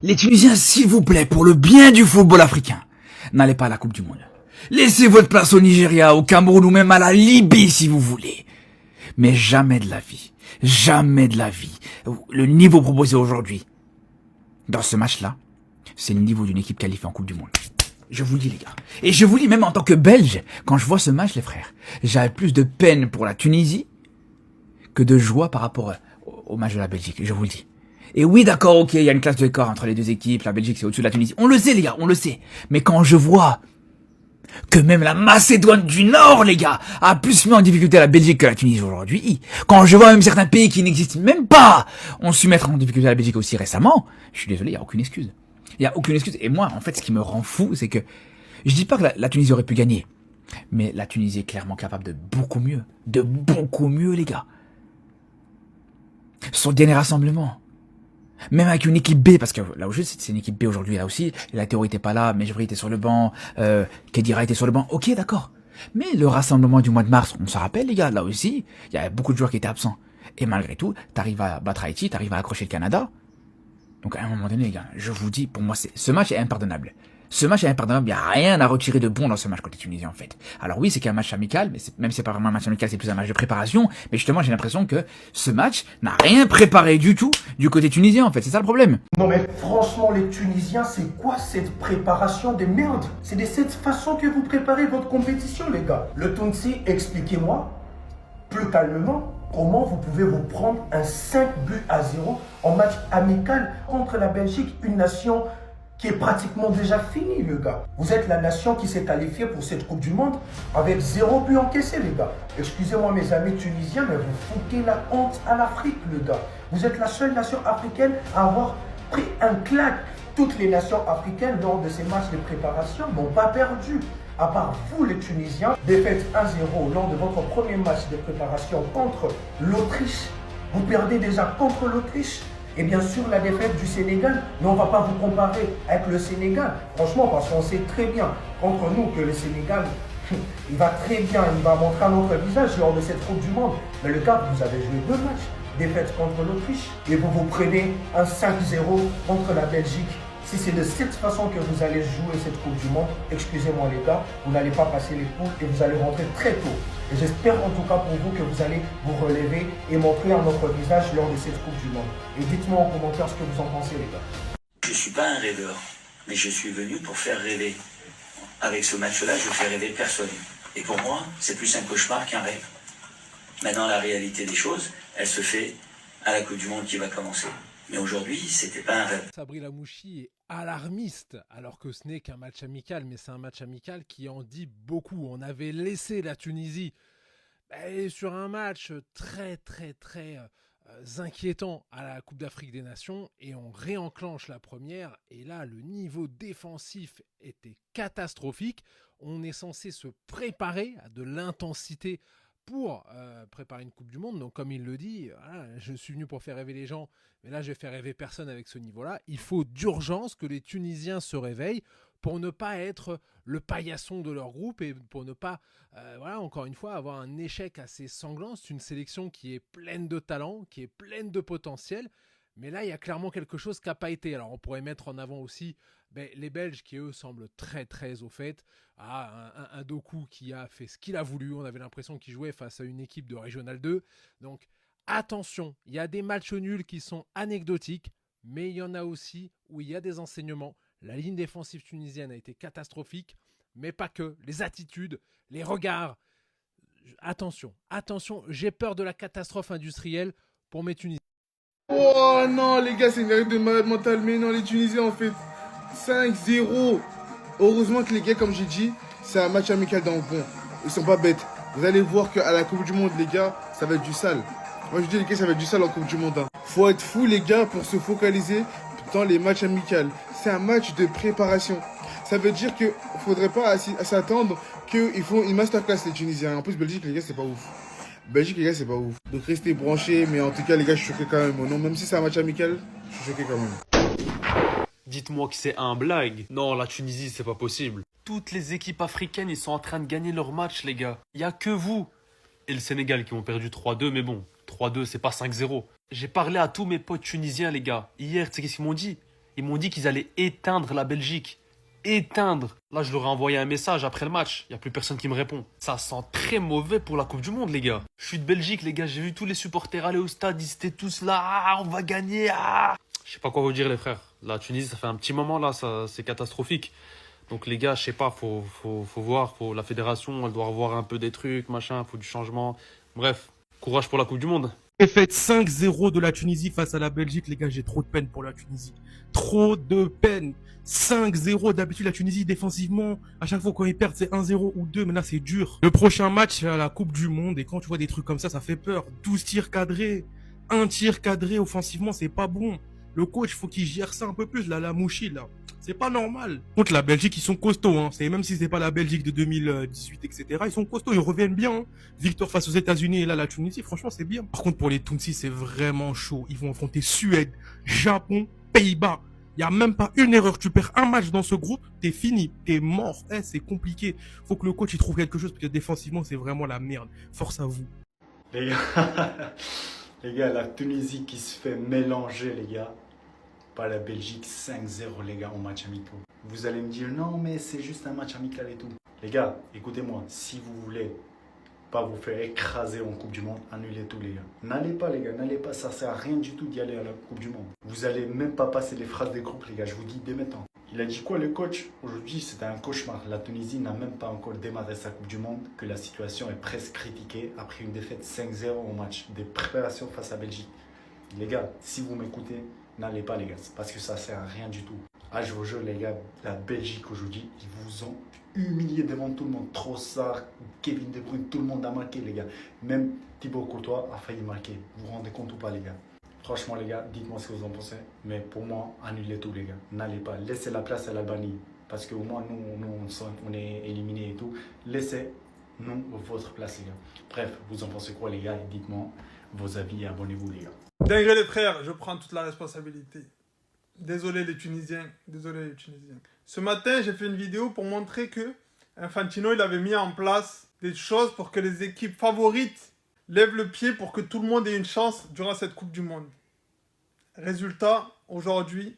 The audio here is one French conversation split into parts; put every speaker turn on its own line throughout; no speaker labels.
Les Tunisiens, s'il vous plaît, pour le bien du football africain, n'allez pas à la Coupe du Monde. Laissez votre place au Nigeria, au Cameroun ou même à la Libye si vous voulez. Mais jamais de la vie, le niveau proposé aujourd'hui, dans ce match-là, c'est le niveau d'une équipe qualifiée en Coupe du Monde. Je vous le dis les gars. Et je vous le dis même en tant que Belge, quand je vois ce match les frères, j'avais plus de peine pour la Tunisie que de joie par rapport au match de la Belgique, je vous le dis. Et oui d'accord, ok, il y a une classe de corps entre les deux équipes, la Belgique c'est au-dessus de la Tunisie. On le sait les gars, on le sait. Mais quand je vois que même la Macédoine du Nord, les gars, a plus mis en difficulté la Belgique que la Tunisie aujourd'hui. Quand je vois même certains pays qui n'existent même pas ont su mettre en difficulté la Belgique aussi récemment, je suis désolé, il n'y a aucune excuse. Il n'y a aucune excuse. Et moi, en fait, ce qui me rend fou, c'est que je dis pas que la Tunisie aurait pu gagner, mais la Tunisie est clairement capable de beaucoup mieux. De beaucoup mieux, les gars. Sur le dernier rassemblement. Même avec une équipe B, parce que là où je c'est une équipe B aujourd'hui, là aussi, la théorie était pas là, Mejbri était sur le banc, Kedira était sur le banc, ok d'accord. Mais le rassemblement du mois de mars, on s'en rappelle les gars, là aussi, il y avait beaucoup de joueurs qui étaient absents. Et malgré tout, t'arrives à battre Haïti, t'arrives à accrocher le Canada. Donc à un moment donné les gars, je vous dis, pour moi, ce match est impardonnable. Ce match est impardonnable, il n'y a rien à retirer de bon dans ce match côté tunisien en fait. Alors oui, c'est qu'un match amical, mais même si c'est pas vraiment un match amical, c'est plus un match de préparation. Mais justement, j'ai l'impression que ce match n'a rien préparé du tout du côté tunisien en fait, c'est ça le problème.
Non mais franchement les Tunisiens, c'est quoi cette préparation de merde? C'est de cette façon que vous préparez votre compétition les gars. Le Tunisi, expliquez-moi, plus calmement, comment vous pouvez vous prendre un 5-0 en match amical contre la Belgique, une nation qui est pratiquement déjà finie, le gars. Vous êtes la nation qui s'est qualifiée pour cette Coupe du Monde avec 0 but encaissé, les gars. Excusez-moi, mes amis tunisiens, mais vous foutez la honte à l'Afrique, le gars. Vous êtes la seule nation africaine à avoir pris un claque. Toutes les nations africaines, lors de ces matchs de préparation, n'ont pas perdu. À part vous, les Tunisiens, défaite 1-0 lors de votre premier match de préparation contre l'Autriche. Vous perdez déjà contre l'Autriche. Et bien sûr, la défaite du Sénégal, mais on ne va pas vous comparer avec le Sénégal. Franchement, parce qu'on sait très bien contre nous que le Sénégal, il va très bien, il va montrer un autre visage lors de cette Coupe du Monde. Mais le gars, vous avez joué 2 matchs, défaite contre l'Autriche, et vous vous prenez un 5-0 contre la Belgique. Si c'est de cette façon que vous allez jouer cette Coupe du Monde, excusez-moi les gars, vous n'allez pas passer les poules et vous allez rentrer très tôt. Et j'espère en tout cas pour vous que vous allez vous relever et montrer un autre visage lors de cette Coupe du Monde. Et dites-moi en commentaire ce que vous en pensez les gars.
Je ne suis pas un rêveur, mais je suis venu pour faire rêver. Avec ce match-là, je fais rêver personne. Et pour moi, c'est plus un cauchemar qu'un rêve. Maintenant, la réalité des choses, elle se fait à la Coupe du Monde qui va commencer. Mais aujourd'hui, c'était pas un rêve.
Sabri Lamouchi est alarmiste, alors que ce n'est qu'un match amical, mais c'est un match amical qui en dit beaucoup. On avait laissé la Tunisie sur un match très inquiétant à la Coupe d'Afrique des Nations et on réenclenche la première et là le niveau défensif était catastrophique. On est censé se préparer à de l'intensité pour préparer une Coupe du Monde. Donc comme il le dit, voilà, je suis venu pour faire rêver les gens, mais là je vais faire rêver personne avec ce niveau-là. Il faut d'urgence que les Tunisiens se réveillent pour ne pas être le paillasson de leur groupe et pour ne pas, encore une fois, avoir un échec assez sanglant. C'est une sélection qui est pleine de talent, qui est pleine de potentiel, mais là il y a clairement quelque chose qui n'a pas été. Alors on pourrait mettre en avant aussi les Belges qui eux semblent très au fait. Un Doku qui a fait ce qu'il a voulu. On avait l'impression qu'il jouait face à une équipe de Régional 2. Donc attention, il y a des matchs nuls qui sont anecdotiques, mais il y en a aussi où il y a des enseignements. La ligne défensive tunisienne a été catastrophique, mais pas que. Les attitudes, les regards. Attention, j'ai peur de la catastrophe industrielle pour mes Tunisiens.
Oh non les gars, c'est une règle de malade mental. Mais non, les Tunisiens en fait 5-0. Heureusement que les gars, comme j'ai dit, c'est un match amical dans le bon. Ils sont pas bêtes. Vous allez voir qu'à la Coupe du Monde, les gars, ça va être du sale. Moi je dis les gars, ça va être du sale en Coupe du Monde. Faut être fou les gars pour se focaliser dans les matchs amicaux. C'est un match de préparation. Ça veut dire qu'il ne faudrait pas s'attendre qu'ils font une masterclass les Tunisiens. En plus Belgique les gars, c'est pas ouf. Belgique les gars, c'est pas ouf. Donc restez branchés, mais en tout cas les gars, je suis choqué quand même. Non, même si c'est un match amical, je suis choqué quand même.
Dites-moi que c'est un blague. Non, la Tunisie, c'est pas possible. Toutes les équipes africaines, ils sont en train de gagner leur match, les gars. Il y a que vous et le Sénégal qui ont perdu 3-2, mais bon, 3-2, c'est pas 5-0. J'ai parlé à tous mes potes tunisiens, les gars. Hier, tu sais qu'est-ce qu'ils m'ont dit? Ils m'ont dit qu'ils allaient éteindre la Belgique. Éteindre. Là, je leur ai envoyé un message après le match. Il n'y a plus personne qui me répond. Ça sent très mauvais pour la Coupe du Monde, les gars. Je suis de Belgique, les gars. J'ai vu tous les supporters aller au stade. Ils étaient tous là. Ah, on va gagner. Ah. Je sais pas quoi vous dire, les frères. La Tunisie, ça fait un petit moment, là. C'est catastrophique. Donc, les gars, je sais pas. Faut voir. La fédération, elle doit revoir un peu des trucs, machin. Faut du changement. Bref, courage pour la Coupe du Monde.
Défaite 5-0 de la Tunisie face à la Belgique, les gars, j'ai trop de peine pour la Tunisie. Trop de peine. 5-0, d'habitude la Tunisie défensivement, à chaque fois quand ils perdent c'est 1-0 ou 2, mais là c'est dur. Le prochain match à la Coupe du Monde, et quand tu vois des trucs comme ça fait peur. 12 tirs cadrés, un tir cadré offensivement, c'est pas bon. Le coach, faut qu'il gère ça un peu plus, là, la mouchi, là. C'est pas normal. Contre la Belgique, ils sont costauds, hein. Même si c'est pas la Belgique de 2018, etc., ils sont costauds, ils reviennent bien, hein. Victoire face aux États-Unis et là, la Tunisie, franchement, c'est bien. Par contre, pour les Tunsis, c'est vraiment chaud. Ils vont affronter Suède, Japon, Pays-Bas. Il y a même pas une erreur. Tu perds un match dans ce groupe, t'es fini, t'es mort. C'est compliqué. Faut que le coach, il trouve quelque chose parce que défensivement, c'est vraiment la merde. Force à vous.
Les gars, les gars, la Tunisie qui se fait mélanger, les gars, par la Belgique 5-0, les gars, en match amical. Vous allez me dire, non, mais c'est juste un match amical et tout. Les gars, écoutez-moi, si vous voulez pas vous faire écraser en Coupe du Monde, annulez tout, les gars. N'allez pas, les gars, n'allez pas, ça sert à rien du tout d'y aller à la Coupe du Monde. Vous allez même pas passer les phrases des groupes, les gars, je vous dis dès maintenant. Il a dit quoi, le coach? Aujourd'hui, c'était un cauchemar. La Tunisie n'a même pas encore démarré sa Coupe du Monde, que la situation est presque critiquée après une défaite 5-0 au match des préparations face à Belgique. Les gars, si vous m'écoutez, n'allez pas, les gars, parce que ça sert à rien du tout. Ah, je vous jure, les gars, la Belgique aujourd'hui, ils vous ont humilié devant tout le monde. Trossard, Kevin De Bruyne, tout le monde a marqué, les gars. Même Thibaut Courtois a failli marquer. Vous vous rendez compte ou pas, les gars? Franchement, les gars, dites-moi ce que vous en pensez. Mais pour moi, annulez tout, les gars. N'allez pas. Laissez la place à l'Albanie. Parce qu'au moins, nous on est éliminés et tout. Laissez-nous votre place, les gars. Bref, vous en pensez quoi, les gars? Et dites-moi vos avis et abonnez-vous, les gars.
Dingue les frères, je prends toute la responsabilité. Désolé les Tunisiens, désolé les Tunisiens. Ce matin, j'ai fait une vidéo pour montrer que Infantino, il avait mis en place des choses pour que les équipes favorites lèvent le pied pour que tout le monde ait une chance durant cette Coupe du Monde. Résultat, aujourd'hui.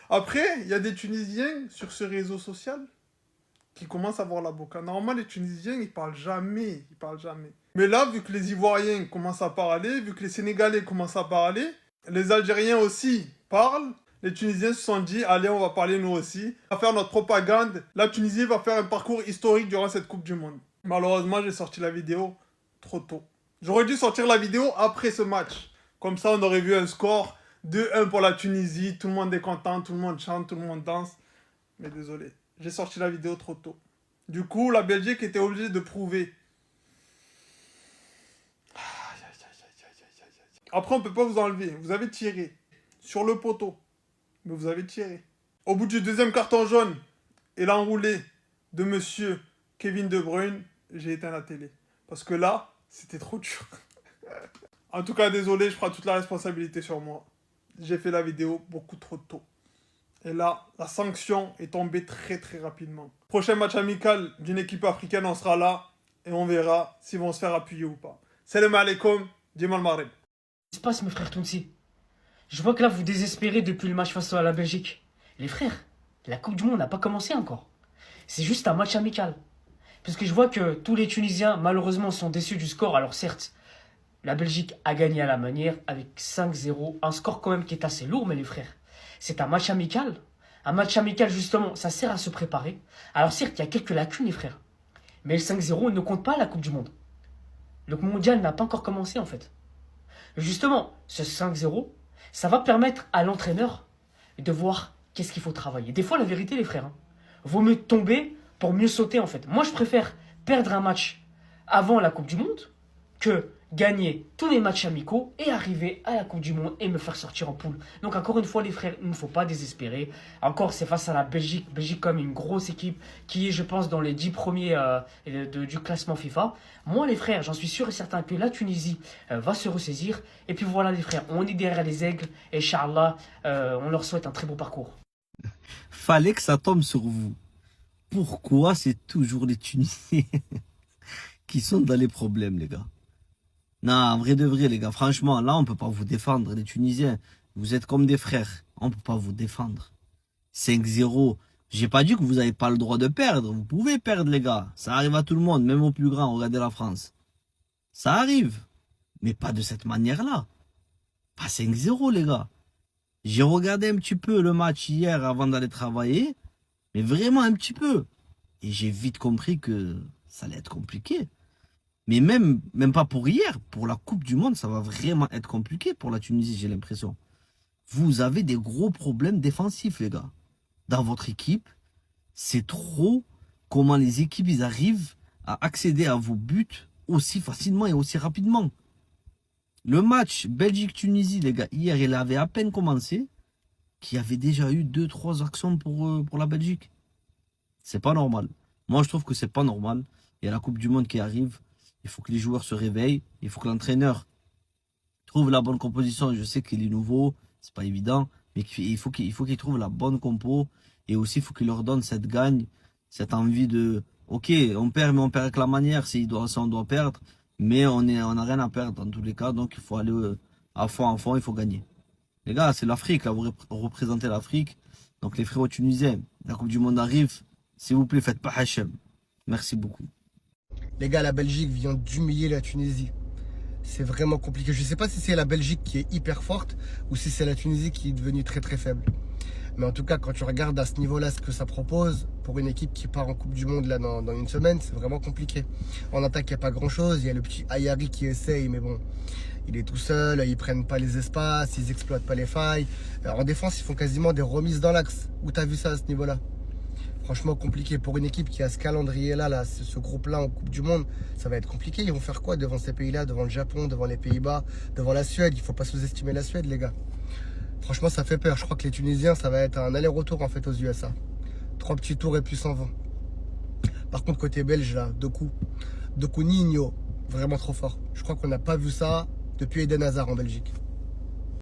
Après, il y a des Tunisiens sur ce réseau social qui commencent à voir la boca. Normalement, les Tunisiens, ils parlent jamais. Mais là, vu que les Ivoiriens commencent à parler, vu que les Sénégalais commencent à parler, les Algériens aussi parlent, les Tunisiens se sont dit, allez, on va parler nous aussi. On va faire notre propagande. La Tunisie va faire un parcours historique durant cette Coupe du Monde. Malheureusement, j'ai sorti la vidéo trop tôt. J'aurais dû sortir la vidéo après ce match. Comme ça, on aurait vu un score 2-1 pour la Tunisie. Tout le monde est content, tout le monde chante, tout le monde danse. Mais désolé, j'ai sorti la vidéo trop tôt. Du coup, la Belgique était obligée de prouver. Après, on ne peut pas vous enlever. Vous avez tiré sur le poteau. Mais vous avez tiré. Au bout du deuxième carton jaune et l'enroulé de monsieur Kevin De Bruyne, j'ai éteint la télé. Parce que là, c'était trop dur. En tout cas, désolé, je prends toute la responsabilité sur moi. J'ai fait la vidéo beaucoup trop tôt. Et là, la sanction est tombée très très rapidement. Prochain match amical d'une équipe africaine, on sera là. Et on verra s'ils vont se faire appuyer ou pas. Salam alaikum, Dimal Mareb.
Qu'est-ce qui se passe, mes frères Tunsi? Je vois que là, vous désespérez depuis le match face à la Belgique. Les frères, la Coupe du Monde n'a pas commencé encore. C'est juste un match amical. Parce que je vois que tous les Tunisiens, malheureusement, sont déçus du score. Alors certes, la Belgique a gagné à la manière avec 5-0. Un score quand même qui est assez lourd, mais les frères, c'est un match amical. Un match amical, justement, ça sert à se préparer. Alors certes, il y a quelques lacunes, les frères. Mais le 5-0 ne compte pas à la Coupe du Monde. Le mondial n'a pas encore commencé, en fait. Justement, ce 5-0, ça va permettre à l'entraîneur de voir qu'est-ce qu'il faut travailler. Des fois, la vérité, les frères, vaut mieux tomber pour mieux sauter, en fait. Moi, je préfère perdre un match avant la Coupe du Monde que gagner tous les matchs amicaux et arriver à la Coupe du Monde et me faire sortir en poule. Donc, encore une fois, les frères, il ne faut pas désespérer. Encore, c'est face à la Belgique. Belgique, comme une grosse équipe qui est, je pense, dans les 10 premiers du classement FIFA. Moi, les frères, j'en suis sûr et certain que la Tunisie va se ressaisir. Et puis voilà, les frères, on est derrière les aigles. Et Inch'Allah, on leur souhaite un très beau parcours.
Fallait que ça tombe sur vous. Pourquoi c'est toujours les Tunisiens qui sont dans les problèmes, les gars? Non, en vrai de vrai, les gars, franchement, là, on peut pas vous défendre, les Tunisiens. Vous êtes comme des frères. On peut pas vous défendre. 5-0. J'ai pas dit que vous avez pas le droit de perdre. Vous pouvez perdre, les gars. Ça arrive à tout le monde, même aux plus grands. Regardez la France. Ça arrive. Mais pas de cette manière-là. Pas 5-0, les gars. J'ai regardé un petit peu le match hier avant d'aller travailler. Mais vraiment un petit peu. Et j'ai vite compris que ça allait être compliqué. Mais même pas pour hier. Pour la Coupe du Monde, ça va vraiment être compliqué pour la Tunisie, j'ai l'impression. Vous avez des gros problèmes défensifs, les gars. Dans votre équipe, c'est trop comment les équipes ils arrivent à accéder à vos buts aussi facilement et aussi rapidement. Le match Belgique-Tunisie, les gars, hier, il avait à peine commencé, qu'il y avait déjà eu 2-3 actions pour la Belgique. C'est pas normal. Moi, je trouve que c'est pas normal. Il y a la Coupe du Monde qui arrive. Il faut que les joueurs se réveillent. Il faut que l'entraîneur trouve la bonne composition. Je sais qu'il est nouveau, c'est pas évident, mais il faut qu'il trouve la bonne compo. Et aussi, il faut qu'il leur donne cette gagne, cette envie de, ok, on perd, mais on perd avec la manière. Si on doit perdre, mais on n'a rien à perdre dans tous les cas. Donc, il faut aller à fond, il faut gagner. Les gars, c'est l'Afrique, là, vous représentez l'Afrique. Donc, les frérots tunisiens, la Coupe du Monde arrive. S'il vous plaît, faites pas Hachem. Merci beaucoup.
Les gars, la Belgique vient d'humilier la Tunisie. C'est vraiment compliqué. Je ne sais pas si c'est la Belgique qui est hyper forte ou si c'est la Tunisie qui est devenue très très faible. Mais en tout cas, quand tu regardes à ce niveau-là ce que ça propose pour une équipe qui part en Coupe du Monde là dans une semaine, c'est vraiment compliqué. En attaque, il n'y a pas grand-chose. Il y a le petit Ayari qui essaye, mais bon, il est tout seul. Ils prennent pas les espaces, ils exploitent pas les failles. Alors, en défense, ils font quasiment des remises dans l'axe. Où tu as vu ça à ce niveau-là? Franchement compliqué pour une équipe qui a ce calendrier-là, ce groupe-là en Coupe du Monde, ça va être compliqué. Ils vont faire quoi devant ces pays-là, devant le Japon, devant les Pays-Bas, devant la Suède? Il ne faut pas sous-estimer la Suède, les gars. Franchement, ça fait peur. Je crois que les Tunisiens, ça va être un aller-retour en fait aux USA. 3 petits tours et puis 120. Par contre, côté belge, là, Doku Nino, vraiment trop fort. Je crois qu'on n'a pas vu ça depuis Eden Hazard en Belgique.